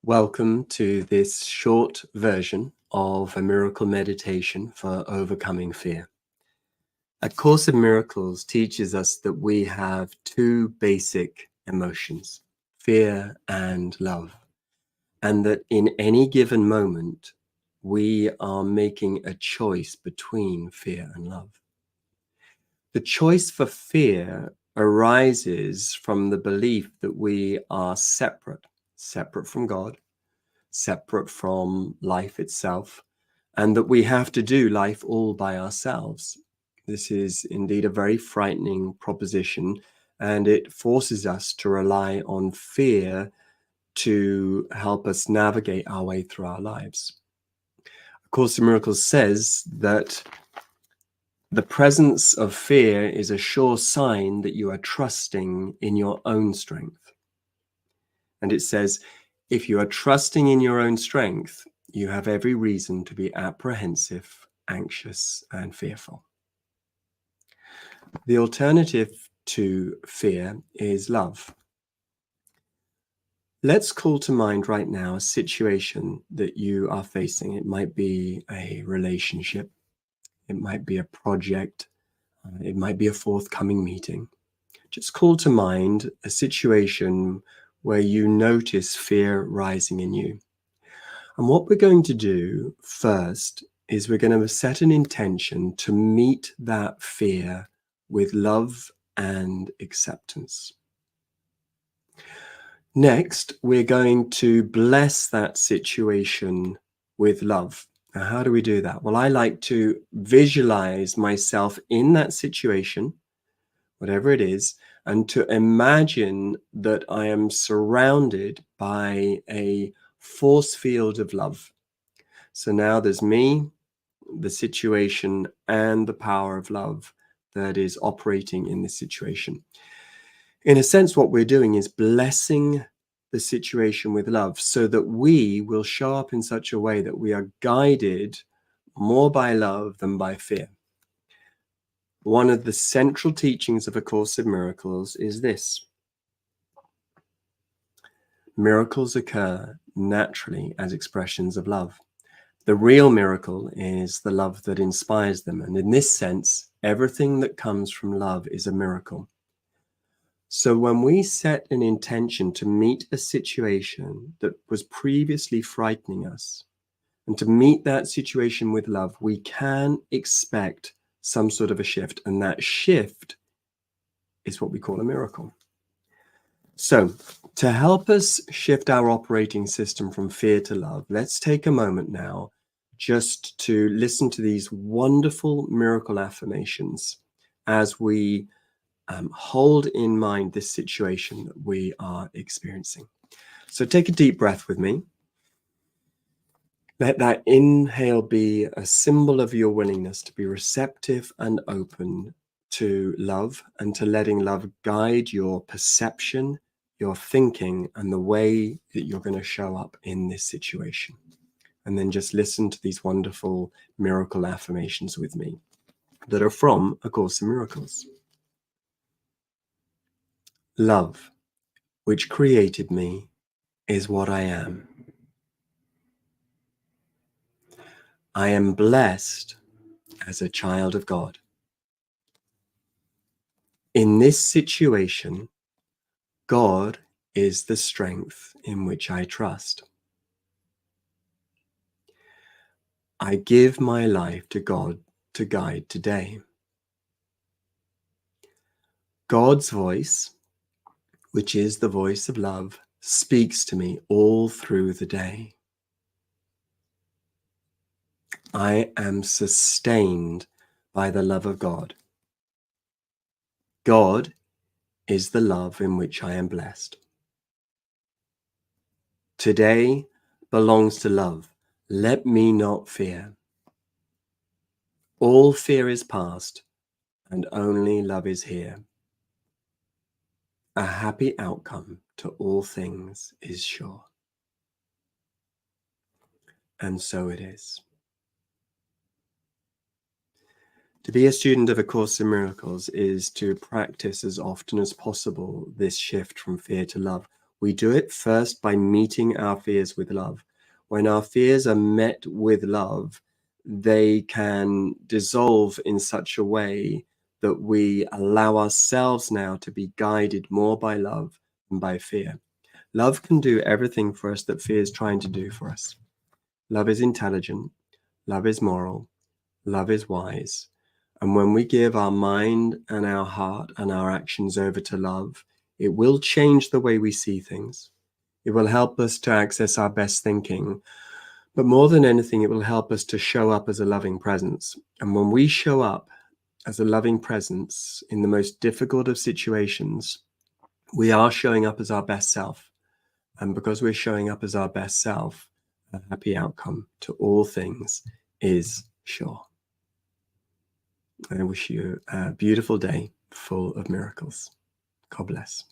Welcome to this short version of a miracle meditation for overcoming fear. A Course in Miracles teaches us that we have two basic emotions, fear and love, and that in any given moment, we are making a choice between fear and love. The choice for fear arises from the belief that we are separate from God, separate from life itself, and that we have to do life all by ourselves. This is indeed a very frightening proposition, and it forces us to rely on fear to help us navigate our way through our lives. A Course in Miracles says that the presence of fear is a sure sign that you are trusting in your own strength. And it says, if you are trusting in your own strength, you have every reason to be apprehensive, anxious, and fearful. The alternative to fear is love. Let's call to mind right now a situation that you are facing. It might be a relationship, it might be a project, it might be a forthcoming meeting. Just call to mind a situation where you notice fear rising in you. And what we're going to do first is we're going to set an intention to meet that fear with love and acceptance. Next, we're going to bless that situation with love. Now, how do we do that? Well, I like to visualize myself in that situation, whatever it is, and to imagine that I am surrounded by a force field of love. So now there's me, the situation, and the power of love that is operating in this situation. In a sense, what we're doing is blessing the situation with love so that we will show up in such a way that we are guided more by love than by fear. One of the central teachings of A Course in Miracles is this: miracles occur naturally as expressions of love. The real miracle is the love that inspires them. And in this sense, everything that comes from love is a miracle. So when we set an intention to meet a situation that was previously frightening us, and to meet that situation with love, we can expect some sort of a shift. And that shift is what we call a miracle. So to help us shift our operating system from fear to love, let's take a moment now just to listen to these wonderful miracle affirmations as we hold in mind this situation that we are experiencing. So take a deep breath with me. Let that inhale be a symbol of your willingness to be receptive and open to love, and to letting love guide your perception, your thinking, and the way that you're going to show up in this situation. And then just listen to these wonderful miracle affirmations with me that are from A Course in Miracles. Love, which created me, is what I am. I am blessed as a child of God. In this situation, God is the strength in which I trust. I give my life to God to guide today. God's voice, which is the voice of love, speaks to me all through the day. I am sustained by the love of God. God is the love in which I am blessed. Today belongs to love. Let me not fear. All fear is past, and only love is here. A happy outcome to all things is sure. And so it is. To be a student of A Course in Miracles is to practice as often as possible this shift from fear to love. We do it first by meeting our fears with love. When our fears are met with love, they can dissolve in such a way that we allow ourselves now to be guided more by love than by fear. Love can do everything for us that fear is trying to do for us. Love is intelligent. Love is moral. Love is wise. And when we give our mind and our heart and our actions over to love, it will change the way we see things. It will help us to access our best thinking. But more than anything, it will help us to show up as a loving presence. And when we show up as a loving presence in the most difficult of situations, we are showing up as our best self. And because we're showing up as our best self, a happy outcome to all things is sure. I wish you a beautiful day full of miracles. God bless.